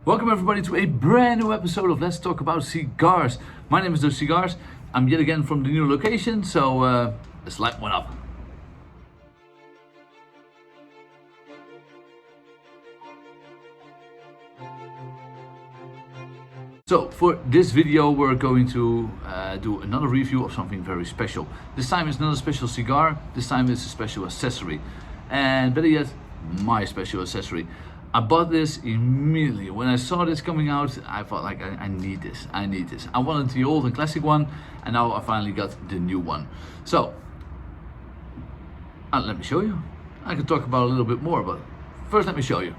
Welcome everybody to a brand new episode of Let's Talk About Cigars. My name is Dutchcigars. I'm yet again from the new location, so let's light one up. So for this video we're going to do another review of something very special. This time it's not a special cigar, this time it's a special accessory. And better yet, my special accessory. I bought this immediately. When I saw this coming out, I thought like, I need this. I wanted the old and classic one, and now I finally got the new one. So, let me show you. I can talk about it a little bit more, but first let me show you.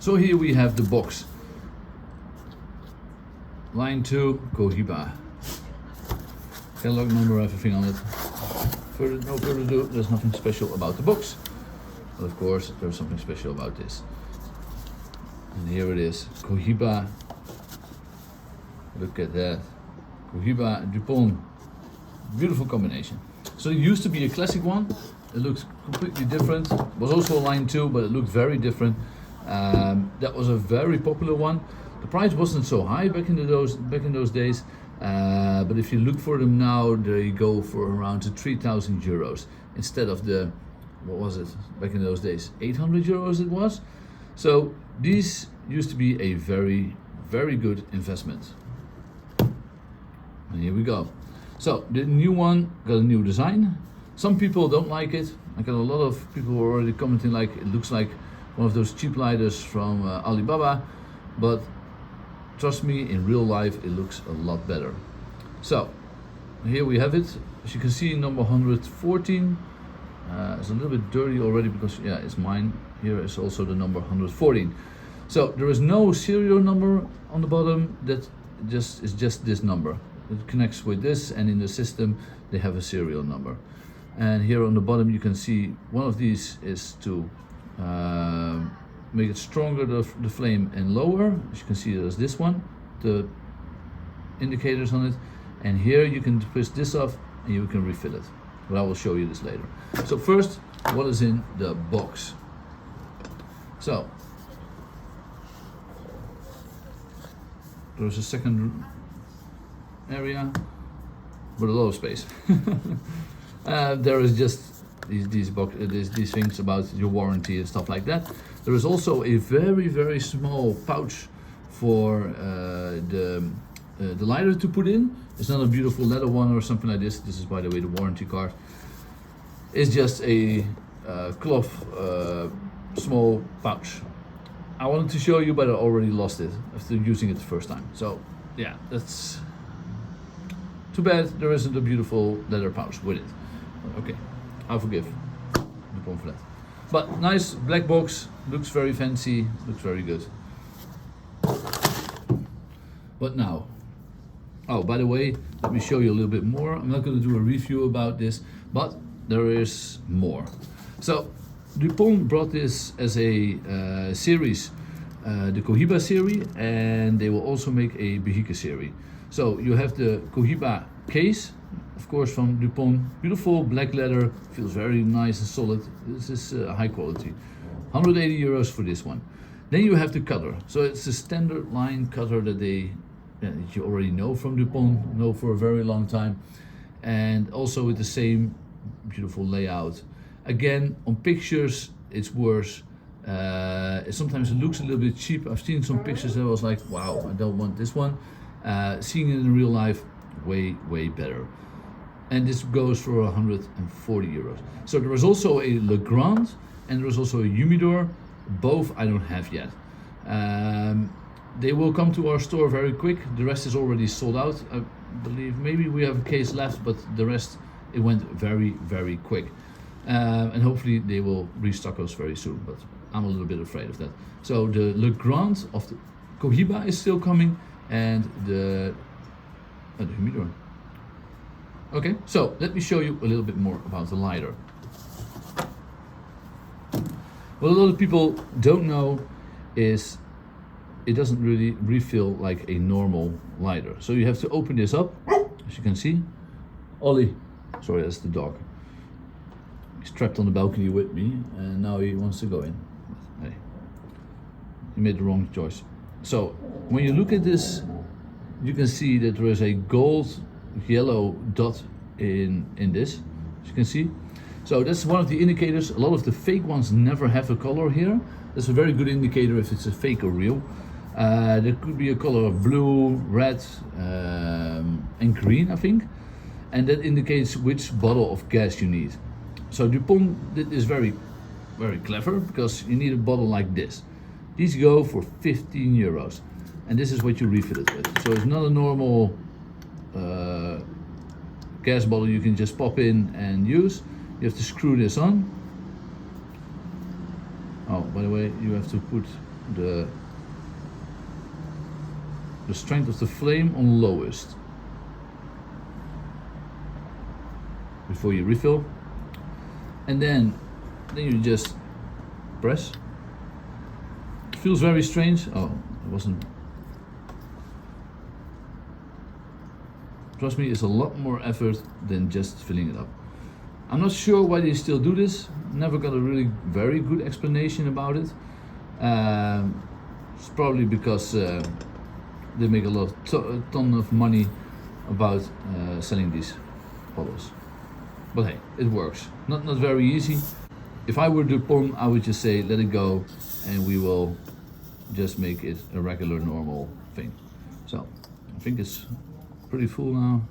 So here we have the box. Line 2, Cohiba. Catalog number, everything on it. No further ado, there's nothing special about the box. But of course, there's something special about this. And here it is, Cohiba. Look at that. Cohiba Dupont. Beautiful combination. So it used to be a classic one. It looks completely different. It was also a line 2, but it looked very different. That was a very popular one. The price wasn't so high back in those days. But if you look for them now, they go for around 3,000 euros instead of the, what was it back in those days, 800 euros it was. So these used to be a very, very good investment. And here we go. So the new one got a new design. Some people don't like it. I got a lot of people who are already commenting like it looks like one of those cheap lighters from Alibaba, but trust me, in real life it looks a lot better. So here we have it. As you can see, number 114. It's a little bit dirty already because yeah, it's mine. Here is also the number 114. So there is no serial number on the bottom. That is just this number. It connects with this, and in the system they have a serial number. And here on the bottom you can see one of these is to make it stronger, the flame, and lower. As you can see, there's this one, the indicators on it, and here you can twist this off and you can refill it. But I will show you this later. So first, what is in the box? So there's a second area with a lot of space. There is just these things about your warranty and stuff like that. There is also a very, very small pouch for the lighter to put in. It's not a beautiful leather one or something like this. This is, by the way, the warranty card. It's just a cloth small pouch. I wanted to show you, but I already lost it after using it the first time. So yeah, that's too bad there isn't a beautiful leather pouch with it. Okay, I forgive Dupont for that. But nice black box, looks very fancy, looks very good. But now, oh, by the way, let me show you a little bit more. I'm not going to do a review about this, but there is more. So Dupont brought this as a series, the Cohiba series, and they will also make a Behika series. So you have the Cohiba case, of course, from Dupont. Beautiful black leather, feels very nice and solid. This is high quality. 180 euros for this one. Then you have the cutter. So it's a standard line cutter that that you already know from Dupont, know for a very long time, and also with the same beautiful layout. Again, on pictures it's worse. Sometimes it looks a little bit cheap. I've seen some pictures that I was like, wow, I don't want this one. Seeing it in real life, way better. And this goes for 140 euros. So there is also a Legrand and there is also a Humidor. Both I don't have yet. They will come to our store very quick. The rest is already sold out. I believe maybe we have a case left, but the rest, it went very quick. And hopefully they will restock us very soon, but I'm a little bit afraid of that. So the Legrand of the Cohiba is still coming, and the Humidor. Okay, so let me show you a little bit more about the lighter. What a lot of people don't know is it doesn't really refill like a normal lighter. So you have to open this up, as you can see. Ollie, sorry, that's the dog. He's trapped on the balcony with me, and now he wants to go in. Hey, he made the wrong choice. So When you look at this, you can see that there is a gold yellow dot in this, as you can see. So that's one of the indicators. A lot of the fake ones never have a color here. That's a very good indicator if it's a fake or real. There could be a color of blue, red, and green, I think, and that indicates which bottle of gas you need. So Dupont did this very, very clever, because you need a bottle like this. These go for 15 euros, and this is what you refill it with. So it's not a normal gas bottle you can just pop in and use. You have to screw this on. Oh, by the way, you have to put the strength of the flame on lowest before you refill, and then you just press. It feels very strange. Oh, it wasn't. Trust me, it's a lot more effort than just filling it up. I'm not sure why they still do this. Never got a really very good explanation about it. It's probably because they make a ton of money about selling these bottles. But hey, it works. Not very easy. If I were Dupont, I would just say let it go, and we will just make it a regular normal thing. So I think it's pretty full now.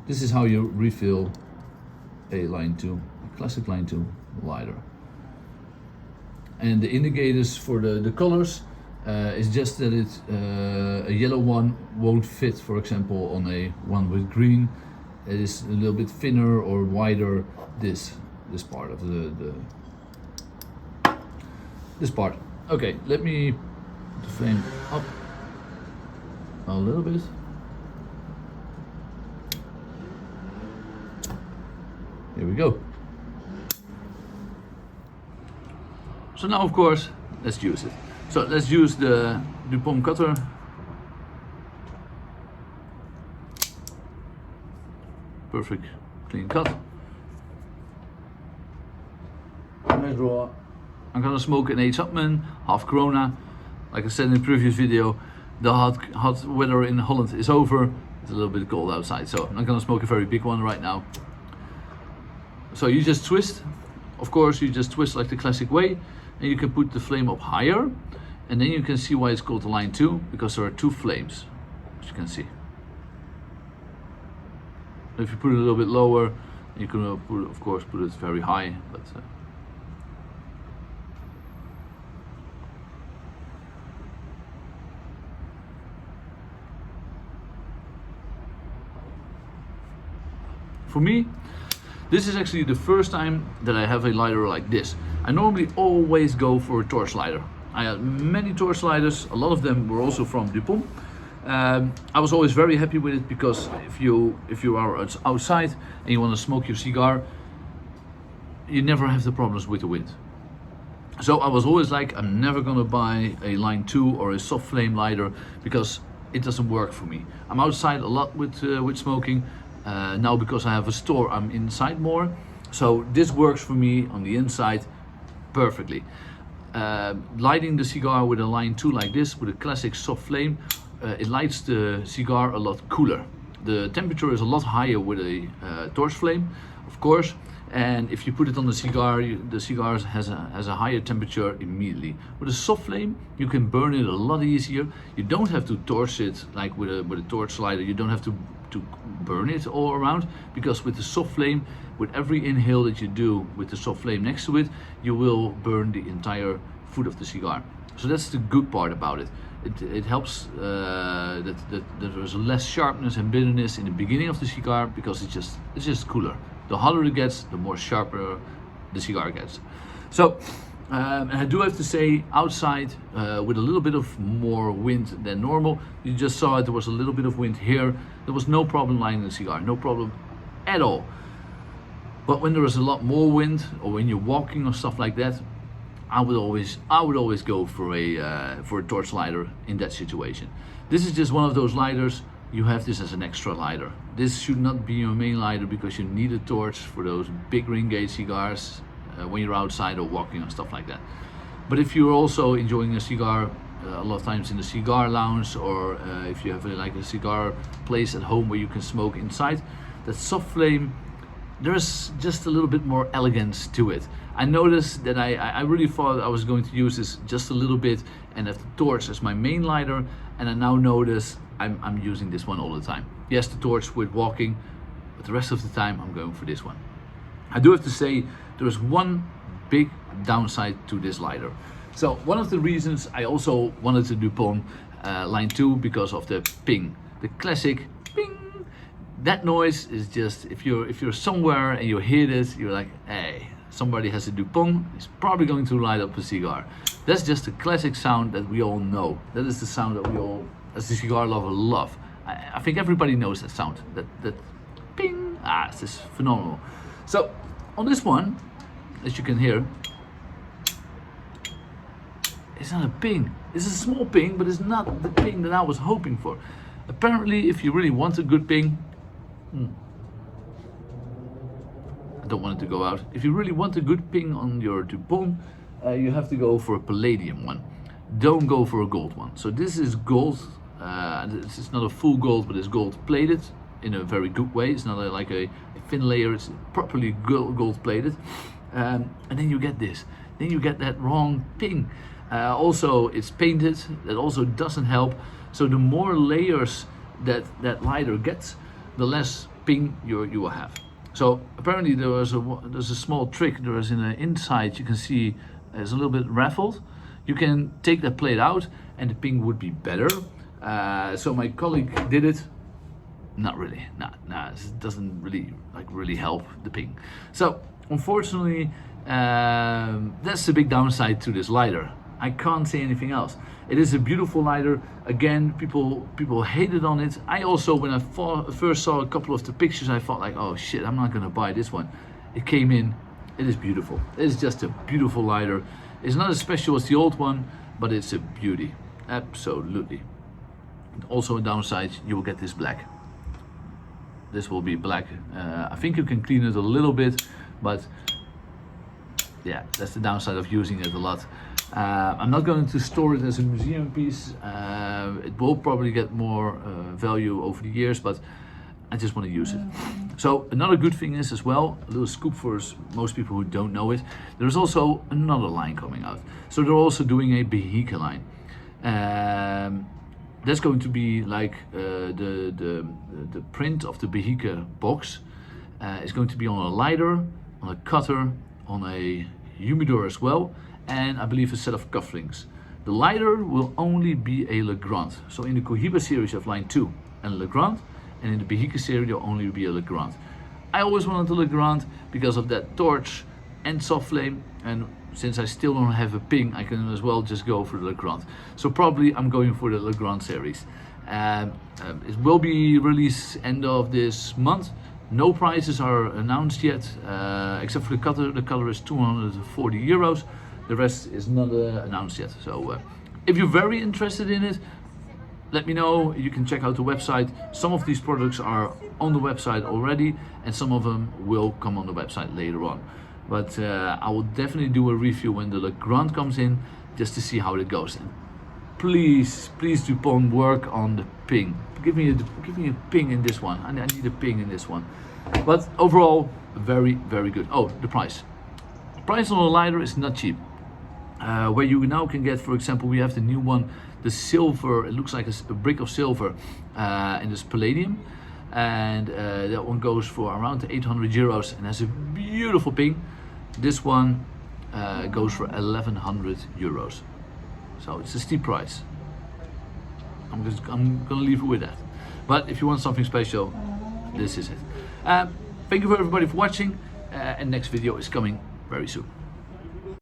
This is how you refill a line 2, a classic line 2 lighter. And the indicators for the colors is just that a yellow one won't fit, for example, on a one with green. It is a little bit thinner or wider, this part of this part. Okay, let me put the flame up a little bit. Here we go. So now, of course, let's use it. So let's use the Dupont cutter. Perfect, clean cut. Nice raw. I'm gonna smoke an 8 Subman, half Corona. Like I said in the previous video, the hot weather in Holland is over. It's a little bit cold outside, so I'm not gonna smoke a very big one right now. So you just twist, of course, you just twist like the classic way, and you can put the flame up higher, and then you can see why it's called line 2, because there are 2 flames, as you can see. If you put it a little bit lower, you can of course put it very high, but for me, this is actually the first time that I have a lighter like this. I normally always go for a torch lighter. I had many torch lighters, a lot of them were also from Dupont. I was always very happy with it, because if you are outside and you want to smoke your cigar, you never have the problems with the wind. So I was always like, I'm never gonna buy a line 2 or a soft flame lighter, because it doesn't work for me. I'm outside a lot with smoking. Now, because I have a store, I'm inside more, so this works for me on the inside perfectly. Lighting the cigar with a line 2 like this, with a classic soft flame, it lights the cigar a lot cooler. The temperature is a lot higher with a torch flame, of course, and if you put it on the cigar, the cigar has a higher temperature immediately. With a soft flame, you can burn it a lot easier. You don't have to torch it like with a torch lighter. You don't have to burn it all around, because with the soft flame, with every inhale that you do with the soft flame next to it, you will burn the entire foot of the cigar. So that's the good part about it. It helps that there's less sharpness and bitterness in the beginning of the cigar, because it's just cooler. The hotter it gets, the more sharper the cigar gets. So and I do have to say, outside with a little bit of more wind than normal, you just saw it, there was a little bit of wind here. There was no problem lighting the cigar, no problem at all. But when there is a lot more wind, or when you're walking or stuff like that, I would always go for a torch lighter in that situation. This is just one of those lighters. You have this as an extra lighter. This should not be your main lighter, because you need a torch for those big ring gauge cigars. when you're outside or walking or stuff like that. But if you're also enjoying a cigar, a lot of times in the cigar lounge, or if you have like a cigar place at home where you can smoke inside, that soft flame, there's just a little bit more elegance to it. I noticed that I really thought I was going to use this just a little bit and have the torch as my main lighter, and I now notice I'm using this one all the time. Yes, the torch with walking, but the rest of the time I'm going for this one. I do have to say there is one big downside to this lighter. So one of the reasons I also wanted the Dupont Line 2 because of the ping, the classic ping. That noise is just, if you're somewhere and you hear this, you're like, hey, somebody has a Dupont, it's probably going to light up a cigar. That's just a classic sound that we all know. That is the sound that we all, as a cigar lover, love. I think everybody knows that sound, that ping. It's just phenomenal. So on this one, as you can hear, it's not a ping. It's a small ping, but it's not the ping that I was hoping for. Apparently, if you really want a good ping, I don't want it to go out. If you really want a good ping on your Dupont, you have to go for a palladium one. Don't go for a gold one. So this is gold. This is not a full gold, but it's gold plated in a very good way. It's not like a thin layer. It's properly gold plated. And then you get this. Then you get that wrong ping. Also, it's painted. That also doesn't help. So the more layers that lighter gets, the less ping you will have. So apparently there's a small trick. There is in the inside, you can see it's a little bit raffled. You can take that plate out and the ping would be better. So my colleague did it. Not really. Nah, it doesn't really help the ping. So unfortunately, that's the big downside to this lighter. I can't say anything else. It is a beautiful lighter. Again, people hated on it. I also, when I first saw a couple of the pictures, I thought like, oh shit, I'm not gonna buy this one. It came in. It is beautiful. It is just a beautiful lighter. It's not as special as the old one, but it's a beauty. Absolutely. Also a downside, you will get this black. This will be black. I think you can clean it a little bit, but yeah, that's the downside of using it a lot. I'm not going to store it as a museum piece. It will probably get more value over the years, but I just want to use it. So another good thing is as well, a little scoop for most people who don't know it, there's also another line coming out. So they're also doing a Behika line. That's going to be like the print of the Behika box. It's going to be on a lighter, on a cutter, on a humidor as well, and I believe a set of cufflinks. The lighter will only be a Legrand. So in the Cohiba series of line 2 and Legrand, and in the Behika series there will only be a Legrand. I always wanted the Legrand because of that torch and soft flame, and since I still don't have a ping, I can as well just go for the Legrand. So probably I'm going for the Legrand series. It will be released end of this month. No prices are announced yet, except for the cutter. The cutter is 240 euros. The rest is not announced yet. So if you're very interested in it, let me know. You can check out the website. Some of these products are on the website already, and some of them will come on the website later on. But I will definitely do a review when the Legrand comes in, just to see how it goes. And please Dupont, work on the ping. Give me a ping in this one. I need a ping in this one. But overall, very good. Oh, the price. The price on the lighter is not cheap. Where you now can get, for example, we have the new one, the silver. It looks like a brick of silver in this palladium, and that one goes for around 800 euros and has a beautiful ping. This one goes for 1100 euros. So it's a steep price. I'm gonna leave it with that. But if you want something special, this is it. Thank you for everybody for watching, and next video is coming very soon.